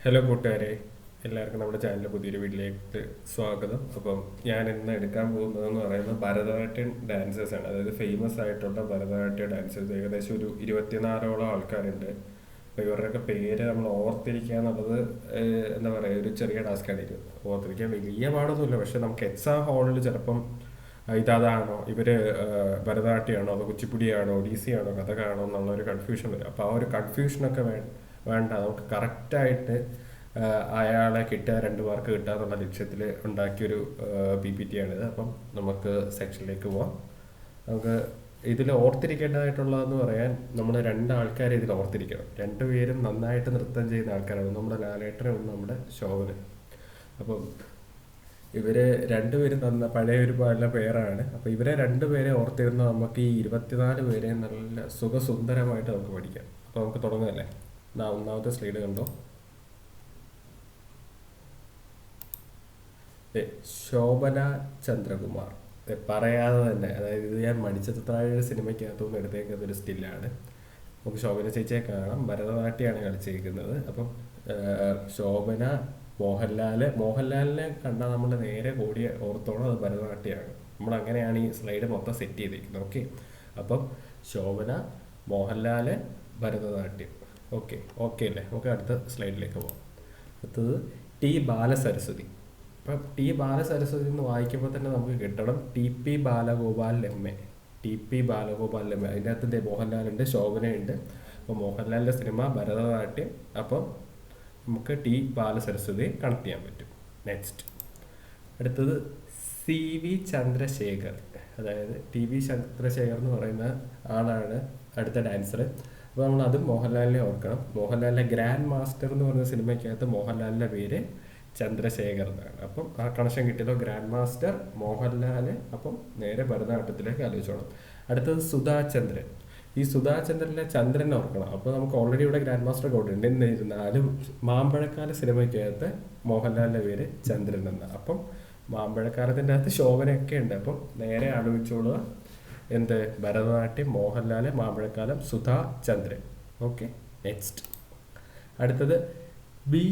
Hello കൂട്ടുകാരെ, എല്ലാവർക്കും നമ്മുടെ ചാനലിലെ പുതിയൊരു വീഡിയോയിലേക്ക് സ്വാഗതം. അപ്പം ഞാൻ ഇന്ന് എടുക്കാൻ പോകുന്നതെന്ന് പറയുന്നത് ഭരതനാട്യം ഡാൻസേഴ്സ് ആണ്. അതായത് ഫേമസ് ആയിട്ടുള്ള ഭരതനാട്യ ഡാൻസേഴ്സ് ഏകദേശം ഒരു 24ഓളം ആൾക്കാരുണ്ട്. അപ്പോൾ ഇവരുടെയൊക്കെ പേര് നമ്മൾ ഓർത്തിരിക്കുക എന്നുള്ളത് എന്താ പറയുക, ഒരു ചെറിയ ടാസ്ക്കാണ്. ഇത് ഓർത്തിരിക്കാൻ വലിയ പാടൊന്നുമില്ല. പക്ഷെ നമുക്ക് എക്സാം ഹാളിൽ ചിലപ്പം ഇതാണോ ഇവർ ഭരതനാട്യമാണോ അതോ കുച്ചിപ്പുടിയാണോ ഒഡീസി ആണോ കഥകാണോ എന്നുള്ളൊരു കൺഫ്യൂഷൻ വരും. അപ്പോൾ ആ ഒരു കൺഫ്യൂഷനൊക്കെ വേണ്ട, നമുക്ക് കറക്റ്റായിട്ട് അയാളെ കിട്ടുക, 2 മാർക്ക് കിട്ടുക എന്നുള്ള ലക്ഷ്യത്തിൽ ഉണ്ടാക്കിയൊരു PPT ആണിത്. അപ്പം നമുക്ക് സെക്ഷനിലേക്ക് പോവാം. നമുക്ക് ഇതിൽ ഓർത്തിരിക്കേണ്ടതായിട്ടുള്ളതെന്ന് പറയാൻ നമ്മൾ 2 ആൾക്കാരെ ഇതിൽ ഓർത്തിരിക്കണം. 2 പേരും നന്നായിട്ട് നൃത്തം ചെയ്യുന്ന ആൾക്കാരാണ്, നമ്മുടെ ലാലേട്ടനും നമ്മുടെ ശോഭനും. അപ്പം ഇവർ 2 പേരും പഴയ ഒരു നല്ല പേരാണ്. അപ്പോൾ ഇവരെ 2 പേരെ ഓർത്തിരുന്ന നമുക്ക് ഈ 24 പേരെ നല്ല സുഖസുന്ദരമായിട്ട് നമുക്ക് പഠിക്കാം. അപ്പോൾ നമുക്ക് തുടങ്ങുകയല്ലേ. ഒന്നാമത്തെ സ്ലൈഡ് കണ്ടോ. ശോഭന ചന്ദ്രകുമാർ, പറയാതെ തന്നെ, അതായത് ഇത് ഞാൻ മണിച്ചിത്രത്താഴ് സിനിമയ്ക്കകത്തുനിന്ന് എടുത്തേക്കുന്ന ഒരു സ്റ്റില്ലാണ്. നമുക്ക് ശോഭന ചേച്ചിയെ കാണാം, ഭരതനാട്യമാണ് കളിച്ചിരിക്കുന്നത്. അപ്പം ശോഭന, മോഹൻലാലിനെ കണ്ടാൽ നമ്മൾ നേരെ കൂടിയ ഓർത്തോളം അത് ഭരതനാട്യമാണ്. നമ്മൾ അങ്ങനെയാണ് ഈ സ്ലൈഡ് മൊത്തം സെറ്റ് ചെയ്തിരിക്കുന്നത്. ഓക്കെ, അപ്പം ശോഭന, മോഹൻലാൽ, ഭരതനാട്യം. ഓക്കെ അല്ലേ. നമുക്ക് അടുത്ത സ്ലൈഡിലേക്ക് പോകാം. അടുത്തത് ടി ബാലസരസ്വതി. ഇപ്പം ടി ബാലസരസ്വതി എന്ന് വായിക്കുമ്പോൾ തന്നെ നമുക്ക് കിട്ടണം TP ബാലഗോപാൽ എം.എ. അതിൻ്റെ അകത്ത് മോഹൻലാലുണ്ട്, ശോഭനയുണ്ട്. അപ്പോൾ മോഹൻലാലിൻ്റെ സിനിമ ഭരതനാട്യം. അപ്പം നമുക്ക് ടി ബാലസരസ്വതി കണക്ട് ചെയ്യാൻ പറ്റും. നെക്സ്റ്റ് അടുത്തത് CV ചന്ദ്രശേഖർ. അതായത് TV ചന്ദ്രശേഖർ എന്ന് പറയുന്ന ആളാണ് അടുത്ത ഡാൻസർ. അപ്പോൾ നമ്മൾ അതും മോഹൻലാലിനെ ഓർക്കണം. മോഹൻലാലിൻ്റെ ഗ്രാൻഡ് മാസ്റ്റർ എന്ന് പറയുന്ന സിനിമയ്ക്കകത്ത് മോഹൻലാലിൻ്റെ പേര് ചന്ദ്രശേഖർ എന്നാണ്. അപ്പം ആ കണക്ഷൻ കിട്ടിയല്ലോ, ഗ്രാൻഡ് മാസ്റ്റർ, മോഹൻലാൽ. അപ്പം നേരെ ഭരതനാട്യത്തിലേക്ക് ആലോചിച്ചോണം. അടുത്തത് സുധാചന്ദ്രൻ. ഈ സുധാചന്ദ്രനിലെ ചന്ദ്രനെ ഓർക്കണം. അപ്പോൾ നമുക്ക് ഓൾറെഡി ഇവിടെ ഗ്രാൻഡ് മാസ്റ്റർ കോഡ് ഉണ്ട്. എന്നിരുന്നാലും മാമ്പഴക്കാല സിനിമയ്ക്കകത്ത് മോഹൻലാലിൻ്റെ പേര് ചന്ദ്രൻ എന്നാണ്. അപ്പം മാമ്പഴക്കാലത്തിൻ്റെ അകത്ത് ശോഭനയൊക്കെ ഉണ്ട്. അപ്പം നേരെ ആലോചിച്ചോളുക, എന്ത്, ഭരതനാട്യം, മോഹൻലാൽ, മാമ്പഴക്കാലം, സുധാചന്ദ്രൻ. ഓക്കെ, നെക്സ്റ്റ് അടുത്തത് B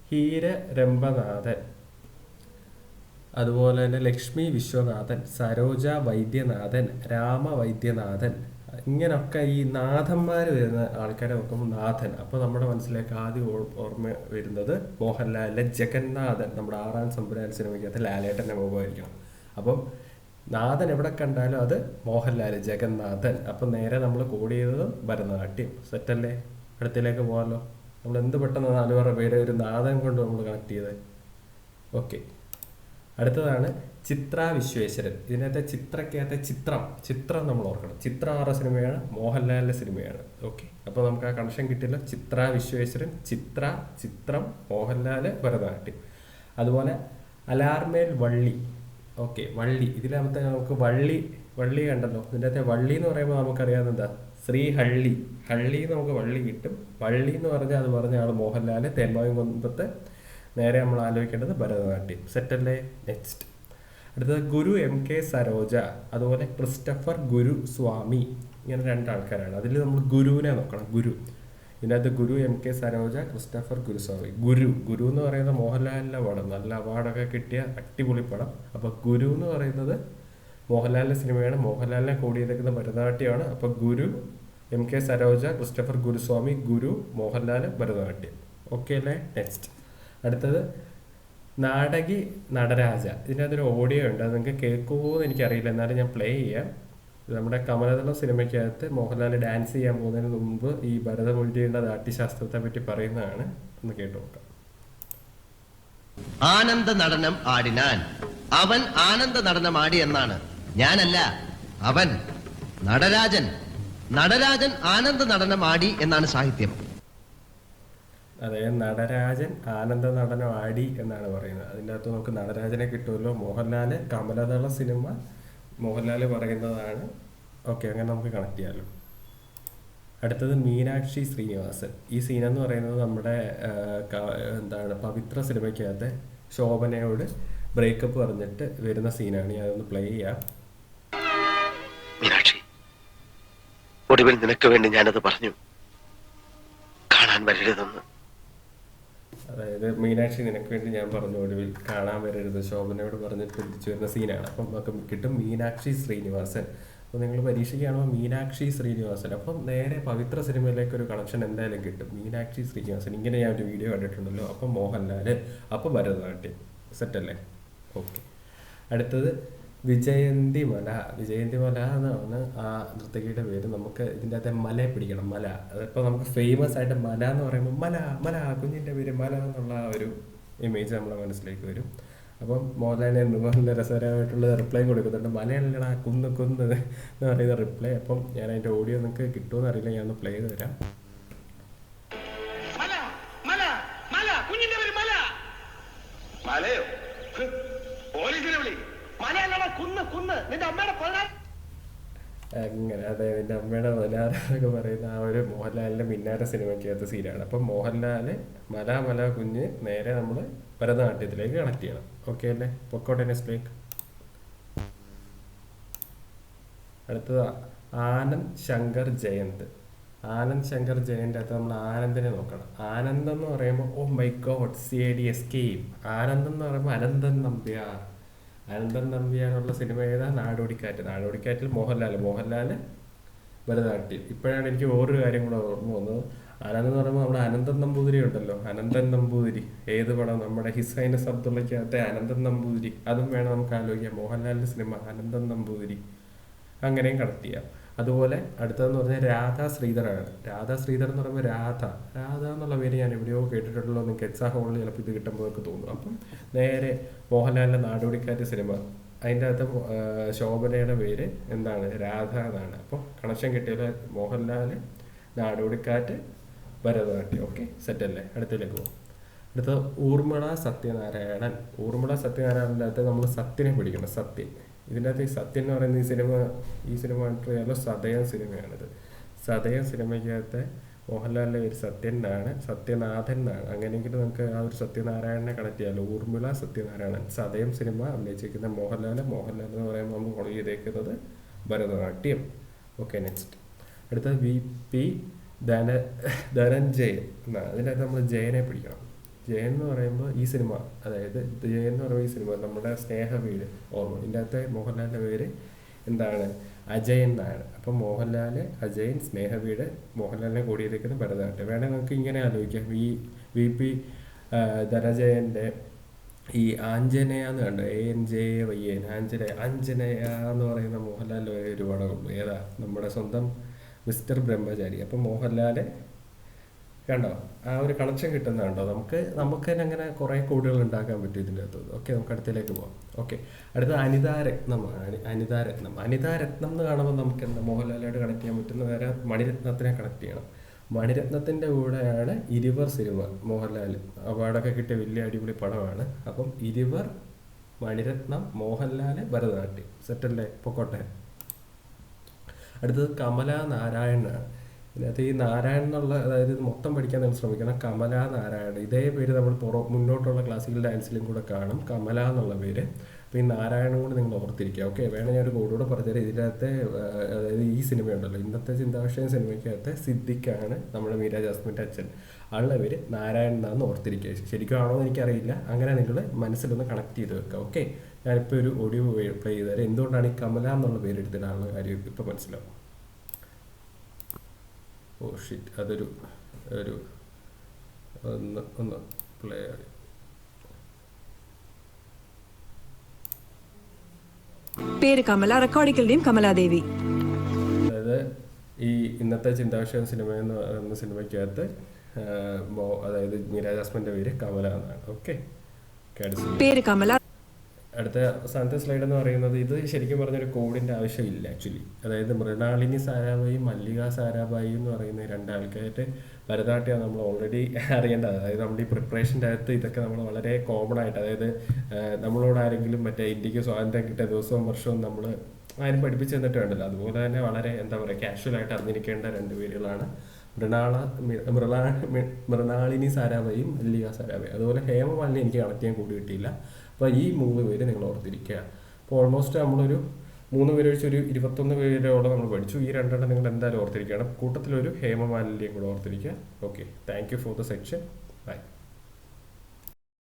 ഹീരരംഭനാഥൻ. അതുപോലെ തന്നെ ലക്ഷ്മി വിശ്വനാഥൻ, സരോജ വൈദ്യനാഥൻ, രാമവൈദ്യനാഥൻ. ഇങ്ങനൊക്കെ ഈ നാഥന്മാർ വരുന്ന ആൾക്കാരെ നോക്കുമ്പോൾ നാഥൻ. അപ്പോൾ നമ്മുടെ മനസ്സിലേക്ക് ആദ്യം ഓർമ്മ വരുന്നത് മോഹൻലാലിലെ ജഗന്നാഥൻ, നമ്മുടെ 6-ാം തമ്പുരാൻ സിനിമയ്ക്കകത്ത് ലാലേട്ടൻ്റെ മുഖമായിരിക്കണം. അപ്പം നാഥൻ എവിടെ കണ്ടാലും അത് മോഹൻലാൽ, ജഗന്നാഥൻ. അപ്പം നേരെ നമ്മൾ കോഡ് ചെയ്തത് ഭരതനാട്യം. സെറ്റല്ലേ. അടുത്തിലേക്ക് പോകാമല്ലോ. നമ്മൾ എന്ത് പെട്ടെന്ന് 4 പേരെ ഒരു നാഥൻ കൊണ്ട് നമ്മൾ കണക്ട് ചെയ്തത്. ഓക്കെ, അടുത്തതാണ് ചിത്ര വിശ്വേശ്വരൻ. ഇതിനകത്തെ ചിത്രക്കകത്തെ ചിത്രം നമ്മൾ ഓർക്കണം. ചിത്ര ആരുടെ സിനിമയാണ്? മോഹൻലാലിൻ്റെ സിനിമയാണ്. ഓക്കെ, അപ്പോൾ നമുക്ക് ആ കണക്ഷൻ കിട്ടിയല്ലോ. ചിത്ര വിശ്വേശ്വരൻ, ചിത്രം, മോഹൻലാൽ, ഭരതനാട്യം. അതുപോലെ അലാർമേൽ വള്ളി. ഓക്കെ, വള്ളി. ഇതിനകത്ത് നമുക്ക് വള്ളി കണ്ടല്ലോ. ഇതിൻ്റെ അകത്തെ വള്ളി എന്ന് പറയുമ്പോൾ നമുക്കറിയാവുന്ന എന്താ, ശ്രീഹള്ളി. ഹള്ളി നമുക്ക് വള്ളി കിട്ടും. വള്ളി എന്ന് പറഞ്ഞാൽ അത് പറഞ്ഞ ആൾ മോഹൻലാൽ, തേന്മാവിൻ കൊമ്പത്ത്. നേരെ നമ്മൾ ആലോചിക്കേണ്ടത് ഭരതനാട്യം. സെറ്റല്ലേ. നെക്സ്റ്റ് അടുത്തത് ഗുരു MK സരോജ, അതുപോലെ ക്രിസ്റ്റഫർ ഗുരു സ്വാമി. ഇങ്ങനെ 2 ആൾക്കാരാണ്. അതിൽ നമ്മൾ ഗുരുവിനെ നോക്കണം. ഇതിനകത്ത് ഗുരു MK സരോജ, ക്രിസ്റ്റഫർ ഗുരുസ്വാമി. ഗുരു എന്ന് പറയുന്നത് മോഹൻലാലിൻ്റെ പടം, നല്ല അവാർഡൊക്കെ കിട്ടിയ അടിപൊളി പടം. അപ്പോൾ ഗുരു എന്ന് പറയുന്നത് മോഹൻലാലിൻ്റെ സിനിമയാണ്. മോഹൻലാലിനെ കൂടി ചെയ്തേക്കുന്ന ഭരതനാട്യമാണ്. അപ്പോൾ ഗുരു MK സരോജ, ക്രിസ്റ്റഫർ ഗുരുസ്വാമി, ഗുരു, മോഹൻലാൽ, ഭരതനാട്യം. ഓക്കെ അല്ലേ. നെക്സ്റ്റ് അടുത്തത് നാടകി നടരാജ. ഇതിനകത്തൊരു ഓഡിയോ ഉണ്ട്, അത് നിങ്ങൾക്ക് കേൾക്കുമോ എന്ന് എനിക്കറിയില്ല, എന്നാലും ഞാൻ പ്ലേ ചെയ്യാം. നമ്മുടെ കമലദളം സിനിമയ്ക്കകത്ത് മോഹൻലാൽ ഡാൻസ് ചെയ്യാൻ പോകുന്നതിന് മുമ്പ് ഈ ഭരതമുഴുതിയുടെ നാട്യശാസ്ത്രത്തെ പറ്റി പറയുന്നതാണ്. ഒന്ന് കേട്ടു നോക്കാം. ആനന്ദ നടനം ആടിനാൻ, അവൻ ആനന്ദ നടനം ആടി എന്നാണ്. ഞാനല്ല, അവൻ നടരാജൻ ആനന്ദ നടനം ആടി എന്നാണ് സാഹിത്യം. അതായത് നടരാജൻ ആനന്ദ നടനം ആടി എന്നാണ് പറയുന്നത്. അതിൻ്റെ അകത്ത് നമുക്ക് നടരാജനെ കിട്ടുമല്ലോ. മോഹൻലാൽ, കമലദള സിനിമ മോഹൻലാൽ പറയുന്നതാണ്. ഓക്കെ, അങ്ങനെ നമുക്ക് കണക്ട് ചെയ്യാമല്ലോ. അടുത്തത് മീനാക്ഷി ശ്രീനിവാസൻ. ഈ സീനെന്ന് പറയുന്നത് നമ്മുടെ പവിത്ര സിനിമയ്ക്കകത്ത് ശോഭനയോട് ബ്രേക്കപ്പ് പറഞ്ഞിട്ട് വരുന്ന സീനാണ്. ഞാനൊന്ന് പ്ലേ ചെയ്യാം. മീനാക്ഷി, ഒടുവിൽ നിനക്ക് വേണ്ടി ഞാനത് പറഞ്ഞു, കാണാൻ വരരുതെന്ന്. അതായത് മീനാക്ഷി നിനക്ക് വേണ്ടി ഞാൻ പറഞ്ഞു ഒടുവിൽ കാണാൻ വരരുത് ശോഭനയോട് പറഞ്ഞിട്ട് തിരിച്ചു വരുന്ന സീനാണ്. അപ്പം നമുക്ക് കിട്ടും മീനാക്ഷി ശ്രീനിവാസൻ. അപ്പോൾ നിങ്ങൾ പരീക്ഷയ്ക്കാണോ മീനാക്ഷി ശ്രീനിവാസൻ, അപ്പം നേരെ പവിത്ര സിനിമയിലേക്ക് ഒരു കണക്ഷൻ എന്തായാലും കിട്ടും. മീനാക്ഷി ശ്രീനിവാസൻ ഇങ്ങനെ ഞാൻ ഒരു വീഡിയോ കണ്ടിട്ടുണ്ടല്ലോ. അപ്പം മോഹൻലാൽ, അപ്പം ഭരതനാട്യം. സെറ്റല്ലേ? ഓക്കെ. അടുത്തത് വിജയന്തിമല. വിജയന്തിമല എന്നാണ് ആ നർത്തകിയുടെ പേര്. നമുക്ക് ഇതിൻ്റെ അകത്തെ മലയെ പിടിക്കണം. മല, അതിപ്പോൾ നമുക്ക് ഫേമസ് ആയിട്ട് മല എന്ന് പറയുമ്പോൾ മല മല കുഞ്ഞിൻ്റെ പേര് മല എന്നുള്ള ഒരു ഇമേജ് നമ്മുടെ മനസ്സിലേക്ക് വരും. അപ്പം മോഹൻലാലിന് നല്ല രസകരമായിട്ടുള്ള റിപ്ലൈ കൊടുക്കുന്നുണ്ട്. മലയല്ലടാ കുന്ന് കുന്ന് എന്ന് പറയുന്ന റിപ്ലൈ. അപ്പം ഞാൻ അതിൻ്റെ ഓഡിയോ നിങ്ങൾക്ക് കിട്ടുമെന്ന് അറിയില്ല, ഞാൻ ഒന്ന് പ്ലേ ചെയ്ത് തരാം. അങ്ങനെ അതായത് എൻ്റെ അമ്മയുടെ മലാര എന്നൊക്കെ പറയുന്ന ആ ഒരു മോഹൻലാലിൻ്റെ മിന്നാര സിനിമയ്ക്കകത്ത് സീനാണ്. അപ്പം മോഹൻലാൽ മല മല കുഞ്ഞ് നേരെ നമ്മൾ ഭരതനാട്യത്തിലേക്ക് കണക്ട് ചെയ്യണം. ഓക്കെ അല്ലേ? പൊക്കോട്ടെ. നെക്സ്റ്റ്. അടുത്തത് ആനന്ദ് ശങ്കർ ജയന്ത്. ആനന്ദ് ശങ്കർ ജയൻ്റെ അകത്ത് നമ്മൾ ആനന്ദിനെ നോക്കണം. ആനന്ദം എന്ന് പറയുമ്പോൾ ഓ മൈ ഗോഡ് CID ആനന്ദം എന്ന് പറയുമ്പോൾ അനന്തൻ നമ്പ്യാർ. അനന്തൻ നമ്പ്യാനുള്ള സിനിമ ഏതാ? നാടോടിക്കാറ്റ്. നാടോടിക്കാറ്റിൽ മോഹൻലാൽ ഭരതനാട്യം. ഇപ്പോഴാണ് എനിക്ക് വേറൊരു കാര്യം കൂടെ ഓർമ്മ വന്നത്. ആനന്ദ് എന്ന് പറയുമ്പോൾ നമ്മുടെ അനന്തൻ നമ്പൂതിരി ഉണ്ടല്ലോ, അനന്തൻ നമ്പൂതിരി. ഏത് പടം? നമ്മുടെ ഹിസ് ഹൈനസ് അബ്ദുള്ളക്കകത്തെ അനന്തൻ നമ്പൂതിരി. അതും വേണം നമുക്ക് ആലോചിക്കാം. മോഹൻലാലിൻ്റെ സിനിമ അനന്തൻ നമ്പൂതിരി, അങ്ങനെയും കണക്ട് ചെയ്യാം. അതുപോലെ അടുത്തതെന്ന് പറഞ്ഞാൽ രാധാ ശ്രീധറാണ്. രാധാ ശ്രീധർ എന്ന് പറയുമ്പോൾ രാധ എന്നുള്ള പേര് ഞാൻ എവിടെയോ കേട്ടിട്ടുണ്ടല്ലോ. നിങ്ങൾക്ക് എക്സാ ഹോളിൽ ചിലപ്പോൾ ഇത് കിട്ടുമ്പോൾ ഒക്കെ തോന്നും. അപ്പം നേരെ മോഹൻലാലിൻ്റെ നാടോടിക്കാറ്റ് സിനിമ, അതിൻ്റെ അകത്ത് ശോഭനയുടെ പേര് എന്താണ്? രാധ എന്നാണ്. അപ്പോൾ കണക്ഷൻ കിട്ടിയത് മോഹൻലാൽ, നാടോടിക്കാറ്റ്, ഭരതനാട്യം. ഓക്കെ, സെറ്റല്ലേ? അടുത്തതിലേക്ക് പോകും. അടുത്ത ഊർമിള സത്യനാരായണൻ. ഊർമിള സത്യനാരായണൻ്റെ അകത്ത് നമ്മൾ സത്യനെ പിടിക്കണം. സത്യൻ. ഇതിൻ്റെ അകത്ത് ഈ സത്യൻ എന്ന് പറയുന്ന ഈ സിനിമ കണ്ടിട്ടുള്ള സതയം സിനിമയാണിത്. സതയം സിനിമയ്ക്കകത്ത് മോഹൻലാലിൻ്റെ പേര് സത്യൻ എന്നാണ്, സത്യനാഥൻ എന്നാണ്. അങ്ങനെയെങ്കിലും നമുക്ക് ആ ഒരു സത്യനാരായണനെ കണക്ട് ചെയ്യാമല്ലോ. ഊർമിള സത്യനാരായണൻ. സതയം സിനിമ അഭിനയിച്ചിരിക്കുന്ന മോഹൻലാൽ എന്ന് പറയുമ്പോൾ നമ്മൾ ഫോളോ ചെയ്തേക്കുന്നത് ഭരതനാട്യം. Okay, next. അടുത്തത് VP ധനഞ്ജയൻ എന്നാണ്. അതിനകത്ത് നമ്മൾ ജയനെ പിടിക്കണം. ജയൻ എന്ന് പറയുമ്പോൾ ഈ സിനിമ, അതായത് ജയൻ എന്ന് പറയുമ്പോൾ ഈ സിനിമ നമ്മുടെ സ്നേഹവീട് ഓർമ്മ. ഇതിൻ്റെ അകത്തെ മോഹൻലാലിൻ്റെ പേര് എന്താണ്? അജയൻ എന്നാണ്. അപ്പം മോഹൻലാൽ, അജയൻ, സ്നേഹവീട്, മോഹൻലാലിനെ കൂടിയിരിക്കുന്ന ഭരതനാട്യം. വേണമെങ്കിൽ നമുക്ക് ഇങ്ങനെ ആലോചിക്കാം. VP ധനഞ്ജയൻ്റെ ഈ ആഞ്ജനേയ എന്ന് കണ്ടോ? ANJAYN ആഞ്ജനേയ എന്ന് പറയുന്ന മോഹൻലാലിൻ്റെ ഒരു പടമുള്ളൂ. ഏതാ? നമ്മുടെ സ്വന്തം മിസ്റ്റർ ബ്രഹ്മചാരി. അപ്പം മോഹൻലാൽ കണ്ടോ? ആ ഒരു കണക്ഷൻ കിട്ടുന്നതുണ്ടോ? നമുക്ക് തന്നെ അങ്ങനെ കുറേ കോഡുകൾ ഉണ്ടാക്കാൻ പറ്റും ഇതിൻ്റെ അകത്ത്. ഓക്കെ, നമുക്ക് അടുത്തേക്ക് പോകാം. ഓക്കെ, അടുത്ത അനിതാരത്നമാണ്. അനിതാരത്നം എന്ന് കാണുമ്പോൾ നമുക്ക് എന്താ മോഹൻലാലായിട്ട് കണക്ട് ചെയ്യാൻ പറ്റുന്ന വേറെ മണിരത്നത്തിനെ കണക്ട് ചെയ്യണം. മണിരത്നത്തിൻ്റെ കൂടെയാണ് ഇരുവർ സിനിമ. മോഹൻലാൽ അവാർഡൊക്കെ കിട്ടിയ വലിയ അടിപൊളി പടമാണ്. അപ്പം ഇരുവർ, മണിരത്നം, മോഹൻലാൽ, ഭരതനാട്യം. സെറ്റല്ലേ? പൊക്കോട്ടെ. അടുത്തത് കമല നാരായണനാണ്. ഇതിനകത്ത് ഈ നാരായണൻ എന്നുള്ള, അതായത് ഇത് മൊത്തം പഠിക്കാൻ നിങ്ങൾ ശ്രമിക്കണം. കമല നാരായണൻ. ഇതേ പേര് നമ്മൾ മുന്നോട്ടുള്ള ക്ലാസിക്കൽ ഡാൻസിലും കൂടെ കാണും, കമല എന്നുള്ള പേര്. അപ്പോൾ ഈ നാരായണൻ കൂടി നിങ്ങൾ ഓർത്തിരിക്കുക. ഓക്കെ, വേണം ഞാൻ ഒരു കോഡൂടെ പറഞ്ഞുതരാം. ഇതിനകത്തെ അതായത് ഈ സിനിമയുണ്ടല്ലോ, ഇന്നത്തെ ചിന്താവിഷയം സിനിമയ്ക്കകത്ത് സിദ്ദിഖാണ് നമ്മുടെ മീര ജാസ്മിൻ്റെ അച്ഛൻ. ആളുടെ പേര് നാരായണൻ എന്നാന്ന് ഓർത്തിരിക്കുക. ശരിക്കും ആണോ എന്ന് എനിക്കറിയില്ല. അങ്ങനെ നിങ്ങൾ മനസ്സിലൊന്ന് കണക്ട് ചെയ്ത് വെക്കുക. ഓക്കെ, ഞാനിപ്പോൾ ഒരു ഓഡിയോ പ്ലേ ചെയ്ത് തരാം. എന്തുകൊണ്ടാണ് ഈ കമല എന്നുള്ള പേര് എടുത്തിട്ടാണുള്ള കാര്യം ഇപ്പോൾ മനസ്സിലാവും. ഓ ഷിറ്റ്, അതൊരു ഒന്ന് പ്ലേ ആയി. പേര് കമല, റെക്കോർഡിക്കൽ നെയിം കമലാദേവി. അതായത് ഈ ഇന്നത്തെ ചിന്താവിഷയം സിനിമ എന്ന് പറയുന്ന സിനിമയ്ക്കകത്ത് അതായത് മീര ജാസ്മിൻ്റെ പേര് കമല എന്നാണ്. ഓക്കെ, പേര് കമല. അടുത്ത അവസാനത്തെ സ്ലൈഡ് എന്ന് പറയുന്നത്, ഇത് ശരിക്കും പറഞ്ഞൊരു കോഡിൻ്റെ ആവശ്യമില്ല ആക്ച്വലി. അതായത് മൃണാളിനി സാരാഭായും മല്ലിക സാരാഭായും എന്ന് പറയുന്ന രണ്ടാൾക്കായിട്ട് ഭരതനാട്യം നമ്മൾ ഓൾറെഡി അറിയേണ്ടത്. അതായത് നമ്മുടെ ഈ പ്രിപ്പറേഷൻ്റെ അകത്ത് ഇതൊക്കെ നമ്മൾ വളരെ കോമൺ ആയിട്ട്, അതായത് നമ്മളോട് ആരെങ്കിലും മറ്റേ ഇന്ത്യക്ക് സ്വാതന്ത്ര്യം കിട്ടിയ ദിവസവും വർഷവും നമ്മൾ ആരും പഠിപ്പിച്ചു തന്നിട്ട് വേണ്ടല്ലോ. അതുപോലെ തന്നെ വളരെ എന്താ പറയുക കാഷ്വലായിട്ട് അറിഞ്ഞിരിക്കേണ്ട രണ്ട് പേരുകളാണ് മൃണാളിനി സാരാഭായും മല്ലിക സാരാഭായും. അതുപോലെ ഹേമമാലിനി എനിക്ക് കണക്ട് ചെയ്യാൻ കൂടി കിട്ടിയില്ല. അപ്പോൾ ഈ 3 പേര് നിങ്ങൾ ഓർത്തിരിക്കുക. അപ്പോൾ ഓൾമോസ്റ്റ് നമ്മളൊരു 3 പേര് വെച്ച് ഒരു 21 പേരോളം നമ്മൾ പഠിച്ചു. ഈ 2 നിങ്ങൾ എന്തായാലും ഓർത്തിരിക്കുകയാണ്. കൂട്ടത്തിലൊരു ഹേമമാലിനിയും കൂടെ ഓർത്തിരിക്കുക. Okay, thank you for the section. By.